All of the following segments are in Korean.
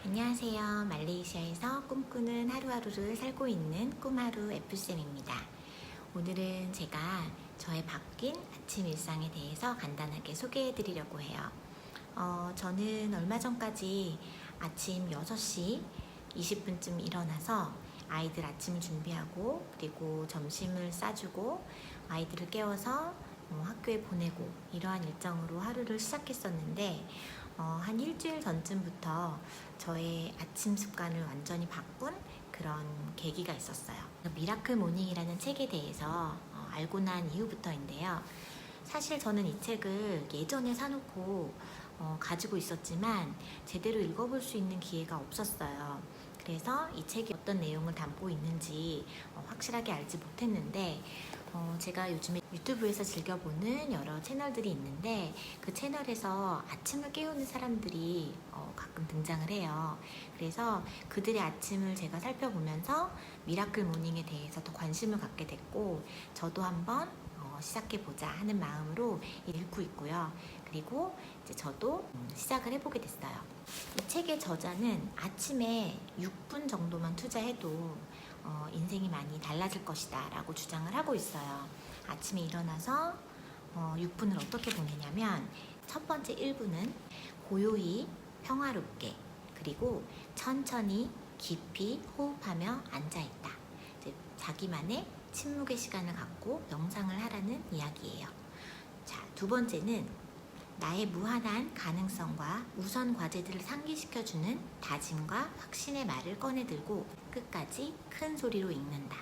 안녕하세요. 말레이시아에서 꿈꾸는 하루하루를 살고 있는 꿈하루 F쌤입니다. 오늘은 제가 저의 바뀐 아침 일상에 대해서 간단하게 소개해 드리려고 해요. 저는 얼마 전까지 아침 6시 20분쯤 일어나서 아이들 아침을 준비하고 그리고 점심을 싸주고 아이들을 깨워서 학교에 보내고 이러한 일정으로 하루를 시작했었는데 한 일주일 전쯤부터 저의 아침 습관을 완전히 바꾼 그런 계기가 있었어요. 미라클 모닝이라는 책에 대해서 알고 난 이후부터인데요. 사실 저는 이 책을 예전에 사놓고 가지고 있었지만 제대로 읽어볼 수 있는 기회가 없었어요. 그래서 이 책이 어떤 내용을 담고 있는지 확실하게 알지 못했는데 제가 요즘에 유튜브에서 즐겨보는 여러 채널들이 있는데 그 채널에서 아침을 깨우는 사람들이 가끔 등장을 해요. 그래서 그들의 아침을 제가 살펴보면서 미라클 모닝에 대해서 더 관심을 갖게 됐고 저도 한번 시작해보자 하는 마음으로 읽고 있고요. 그리고 이제 저도 시작을 해보게 됐어요. 이 책의 저자는 아침에 6분 정도만 투자해도 인생이 많이 달라질 것이다 라고 주장을 하고 있어요. 아침에 일어나서 6분을 어떻게 보내냐면 첫 번째 1분은 고요히 평화롭게 그리고 천천히 깊이 호흡하며 앉아있다. 자기만의 침묵의 시간을 갖고 명상을 하라는 이야기예요. 자, 두 번째는 나의 무한한 가능성과 우선 과제들을 상기시켜주는 다짐과 확신의 말을 꺼내들고 끝까지 큰 소리로 읽는다.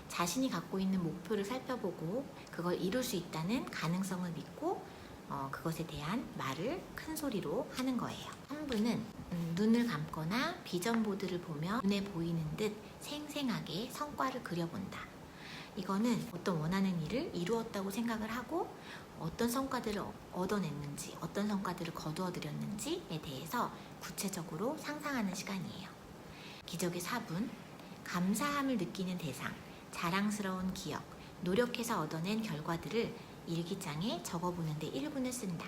자신이 갖고 있는 목표를 살펴보고 그걸 이룰 수 있다는 가능성을 믿고 그것에 대한 말을 큰 소리로 하는 거예요. 3분은 눈을 감거나 비전보드를 보며 눈에 보이는 듯 생생하게 성과를 그려본다. 이거는 어떤 원하는 일을 이루었다고 생각을 하고 어떤 성과들을 얻어냈는지 어떤 성과들을 거두어들였는지에 대해서 구체적으로 상상하는 시간이에요. 기적의 4분, 감사함을 느끼는 대상, 자랑스러운 기억, 노력해서 얻어낸 결과들을 일기장에 적어보는데 1분을 쓴다.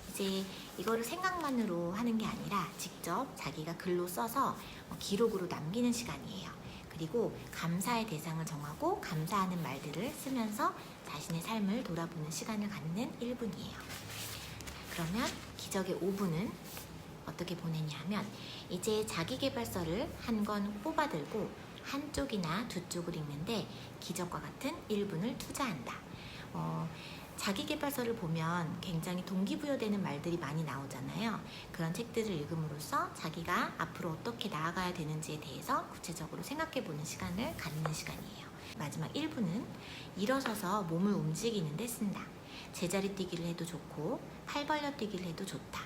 이제 이거를 생각만으로 하는 게 아니라 직접 자기가 글로 써서 기록으로 남기는 시간이에요. 그리고 감사의 대상을 정하고 감사하는 말들을 쓰면서 자신의 삶을 돌아보는 시간을 갖는 1분이에요. 그러면 기적의 5분은 어떻게 보내냐 하면 이제 자기계발서를 한 권 뽑아들고 한쪽이나 두 쪽을 읽는데 기적과 같은 1분을 투자한다. 자기계발서를 보면 굉장히 동기부여되는 말들이 많이 나오잖아요. 그런 책들을 읽음으로써 자기가 앞으로 어떻게 나아가야 되는지에 대해서 구체적으로 생각해보는 시간을 갖는 시간이에요. 마지막 1분은 일어서서 몸을 움직이는 데 쓴다. 제자리 뛰기를 해도 좋고 팔 벌려 뛰기를 해도 좋다.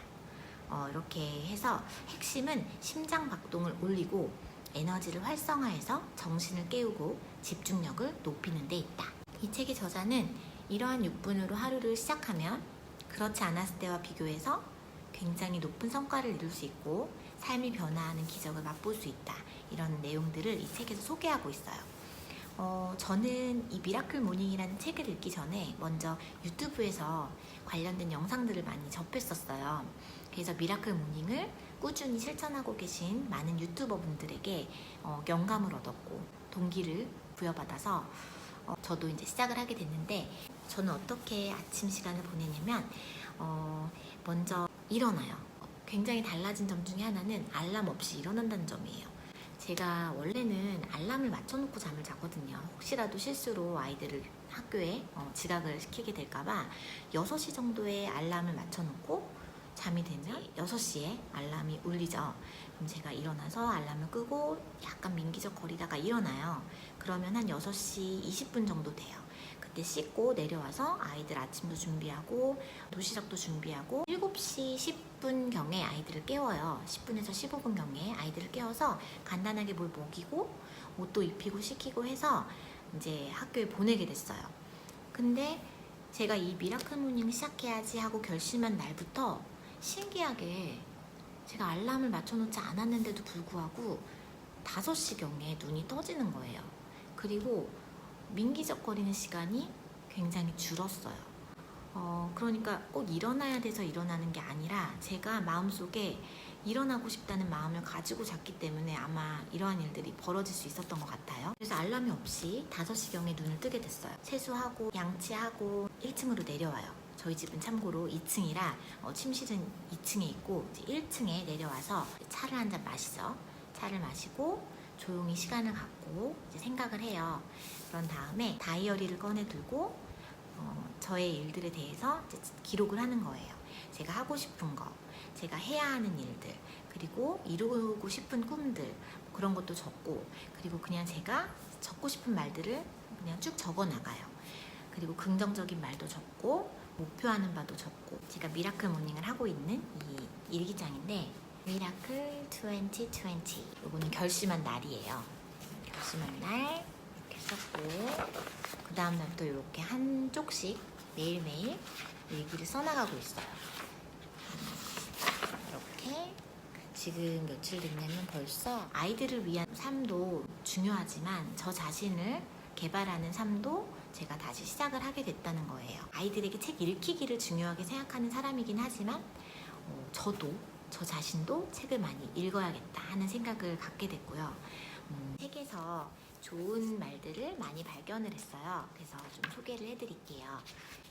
이렇게 해서 핵심은 심장 박동을 올리고 에너지를 활성화해서 정신을 깨우고 집중력을 높이는 데 있다. 이 책의 저자는 이러한 6분으로 하루를 시작하면 그렇지 않았을 때와 비교해서 굉장히 높은 성과를 이룰 수 있고 삶이 변화하는 기적을 맛볼 수 있다. 이런 내용들을 이 책에서 소개하고 있어요. 저는 이 미라클 모닝이라는 책을 읽기 전에 먼저 유튜브에서 관련된 영상들을 많이 접했었어요. 그래서 미라클 모닝을 꾸준히 실천하고 계신 많은 유튜버 분들에게 영감을 얻었고 동기를 부여받아서 저도 이제 시작을 하게 됐는데 저는 어떻게 아침 시간을 보내냐면 먼저 일어나요. 굉장히 달라진 점 중에 하나는 알람 없이 일어난다는 점이에요. 제가 원래는 알람을 맞춰놓고 잠을 자거든요. 혹시라도 실수로 아이들을 학교에 지각을 시키게 될까봐 6시 정도에 알람을 맞춰놓고 잠이 되면 6시에 알람이 울리죠. 그럼 제가 일어나서 알람을 끄고 약간 민기적거리다가 일어나요. 그러면 한 6시 20분 정도 돼요. 그때 씻고 내려와서 아이들 아침도 준비하고 도시락도 준비하고 7시 10분경에 아이들을 깨워요. 10분에서 15분경에 아이들을 깨워서 간단하게 뭘 먹이고 옷도 입히고 씻기고 해서 이제 학교에 보내게 됐어요. 근데 제가 이 미라클 모닝 시작해야지 하고 결심한 날부터 신기하게 제가 알람을 맞춰놓지 않았는데도 불구하고 5시경에 눈이 떠지는 거예요. 그리고 민기적거리는 시간이 굉장히 줄었어요. 그러니까 꼭 일어나야 돼서 일어나는 게 아니라 제가 마음속에 일어나고 싶다는 마음을 가지고 잤기 때문에 아마 이러한 일들이 벌어질 수 있었던 것 같아요. 그래서 알람이 없이 5시경에 눈을 뜨게 됐어요. 세수하고 양치하고 1층으로 내려와요. 저희 집은 참고로 2층이라 침실은 2층에 있고 이제 1층에 내려와서 차를 한 잔 마시죠. 차를 마시고 조용히 시간을 갖고 이제 생각을 해요. 그런 다음에 다이어리를 꺼내 들고 저의 일들에 대해서 이제 기록을 하는 거예요. 제가 하고 싶은 거, 제가 해야 하는 일들, 그리고 이루고 싶은 꿈들, 그런 것도 적고, 그리고 그냥 제가 적고 싶은 말들을 그냥 쭉 적어 나가요. 그리고 긍정적인 말도 적고, 목표하는 바도 적고, 제가 미라클 모닝을 하고 있는 이 일기장인데, 미라클 2020. 이거는 결심한 날이에요. 결심한 날 이렇게 썼고, 그 다음 날도 이렇게 한 쪽씩 매일매일 일기를 써나가고 있어요. 이렇게 지금 며칠 됐냐면 벌써 아이들을 위한 삶도 중요하지만 저 자신을 개발하는 삶도 제가 다시 시작을 하게 됐다는 거예요. 아이들에게 책 읽히기를 중요하게 생각하는 사람이긴 하지만 저도 저 자신도 책을 많이 읽어야겠다 하는 생각을 갖게 됐고요. 책에서 좋은 말들을 많이 발견을 했어요. 그래서 좀 소개를 해드릴게요.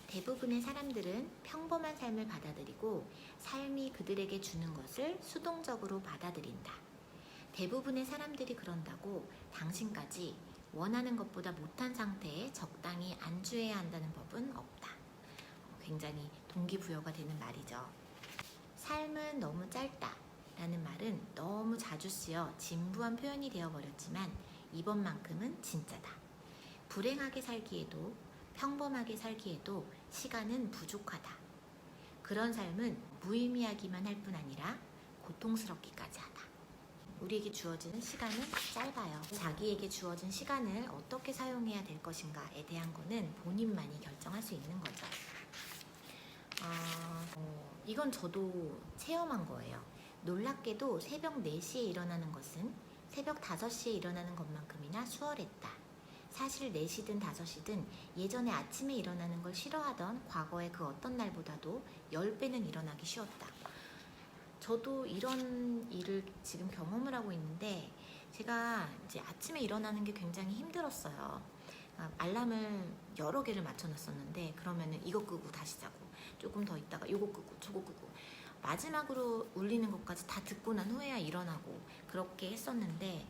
대부분의 사람들은 평범한 삶을 받아들이고 삶이 그들에게 주는 것을 수동적으로 받아들인다. 대부분의 사람들이 그런다고 당신까지 원하는 것보다 못한 상태에 적당히 안주해야 한다는 법은 없다. 굉장히 동기부여가 되는 말이죠. 삶은 너무 짧다 라는 말은 너무 자주 쓰여 진부한 표현이 되어버렸지만 이번만큼은 진짜다. 불행하게 살기에도 평범하게 살기에도 시간은 부족하다. 그런 삶은 무의미하기만 할 뿐 아니라 고통스럽기까지 하다. 우리에게 주어지는 시간은 짧아요. 자기에게 주어진 시간을 어떻게 사용해야 될 것인가에 대한 거는 본인만이 결정할 수 있는 거죠. 이건 저도 체험한 거예요. 놀랍게도 새벽 4시에 일어나는 것은 새벽 5시에 일어나는 것만큼이나 수월했다. 사실 4시든 5시든 예전에 아침에 일어나는 걸 싫어하던 과거의 그 어떤 날보다도 10배는 일어나기 쉬웠다. 저도 이런 일을 지금 경험을 하고 있는데 제가 이제 아침에 일어나는 게 굉장히 힘들었어요. 알람을 여러 개를 맞춰놨었는데 그러면은 이거 끄고 다시 자고 조금 더 있다가 이거 끄고 저거 끄고 마지막으로 울리는 것까지 다 듣고 난 후에야 일어나고 그렇게 했었는데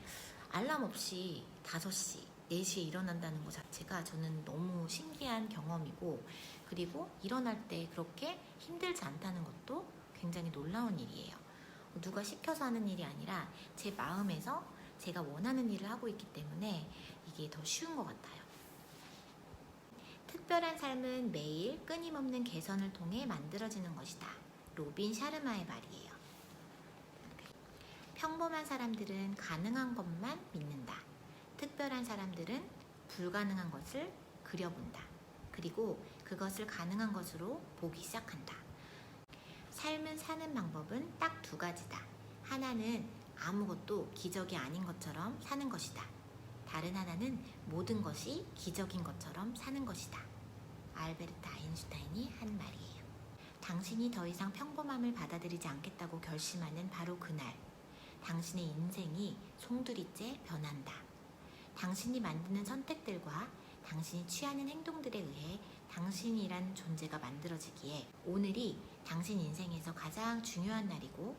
알람 없이 5시, 4시에 일어난다는 것 자체가 저는 너무 신기한 경험이고 그리고 일어날 때 그렇게 힘들지 않다는 것도 굉장히 놀라운 일이에요. 누가 시켜서 하는 일이 아니라 제 마음에서 제가 원하는 일을 하고 있기 때문에 이게 더 쉬운 것 같아요. 특별한 삶은 매일 끊임없는 개선을 통해 만들어지는 것이다. 로빈 샤르마의 말이에요. 평범한 사람들은 가능한 것만 믿는다. 특별한 사람들은 불가능한 것을 그려본다. 그리고 그것을 가능한 것으로 보기 시작한다. 삶을 사는 방법은 딱 2가지다. 하나는 아무것도 기적이 아닌 것처럼 사는 것이다. 다른 하나는 모든 것이 기적인 것처럼 사는 것이다. 알베르트 아인슈타인이 한 말이에요. 당신이 더 이상 평범함을 받아들이지 않겠다고 결심하는 바로 그날, 당신의 인생이 송두리째 변한다. 당신이 만드는 선택들과 당신이 취하는 행동들에 의해 당신이란 존재가 만들어지기에 오늘이 당신 인생에서 가장 중요한 날이고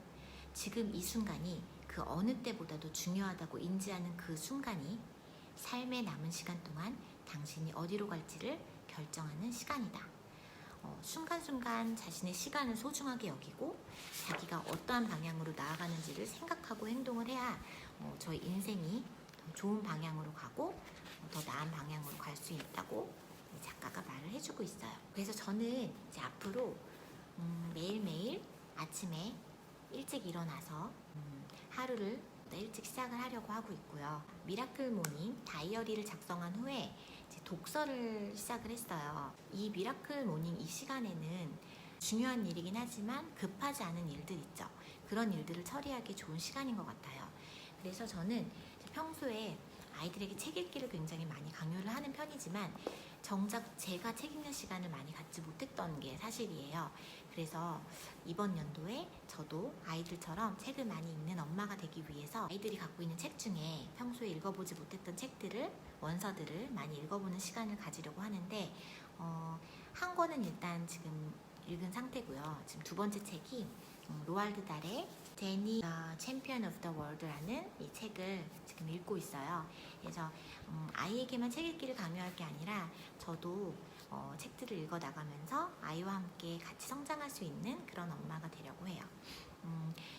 지금 이 순간이 그 어느 때보다도 중요하다고 인지하는 그 순간이 삶의 남은 시간 동안 당신이 어디로 갈지를 결정하는 시간이다. 순간순간 자신의 시간을 소중하게 여기고 자기가 어떠한 방향으로 나아가는지를 생각하고 행동을 해야 저희 인생이 더 좋은 방향으로 가고 더 나은 방향으로 갈 수 있다고 작가가 말을 해주고 있어요. 그래서 저는 이제 앞으로 매일매일 아침에 일찍 일어나서 하루를 일찍 시작을 하려고 하고 있고요. 미라클 모닝 다이어리를 작성한 후에 이제 독서를 시작을 했어요. 이 미라클 모닝 이 시간에는 중요한 일이긴 하지만 급하지 않은 일들 있죠. 그런 일들을 처리하기 좋은 시간인 것 같아요. 그래서 저는 평소에 아이들에게 책 읽기를 굉장히 많이 강요를 하는 편이지만 정작 제가 책 읽는 시간을 많이 갖지 못했던 게 사실이에요. 그래서 이번 연도에 저도 아이들처럼 책을 많이 읽는 엄마가 되기 위해서 아이들이 갖고 있는 책 중에 평소에 읽어보지 못했던 책들을, 원서들을 많이 읽어보는 시간을 가지려고 하는데 한 권은 일단 지금 읽은 상태고요. 지금 두 번째 책이 로알드 달의 제니 챔피언 오브 더 월드라는 이 책을 지금 읽고 있어요. 그래서 아이에게만 책 읽기를 강요할 게 아니라 저도 책들을 읽어 나가면서 아이와 함께 같이 성장할 수 있는 그런 엄마가 되려고 해요.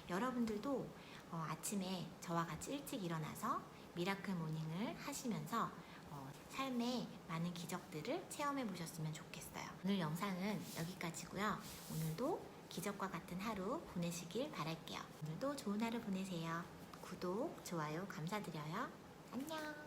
여러분들도 아침에 저와 같이 일찍 일어나서 미라클 모닝을 하시면서 삶의 많은 기적들을 체험해 보셨으면 좋겠어요. 오늘 영상은 여기까지고요. 오늘도 기적과 같은 하루 보내시길 바랄게요. 오늘도 좋은 하루 보내세요. 구독, 좋아요 감사드려요. 안녕.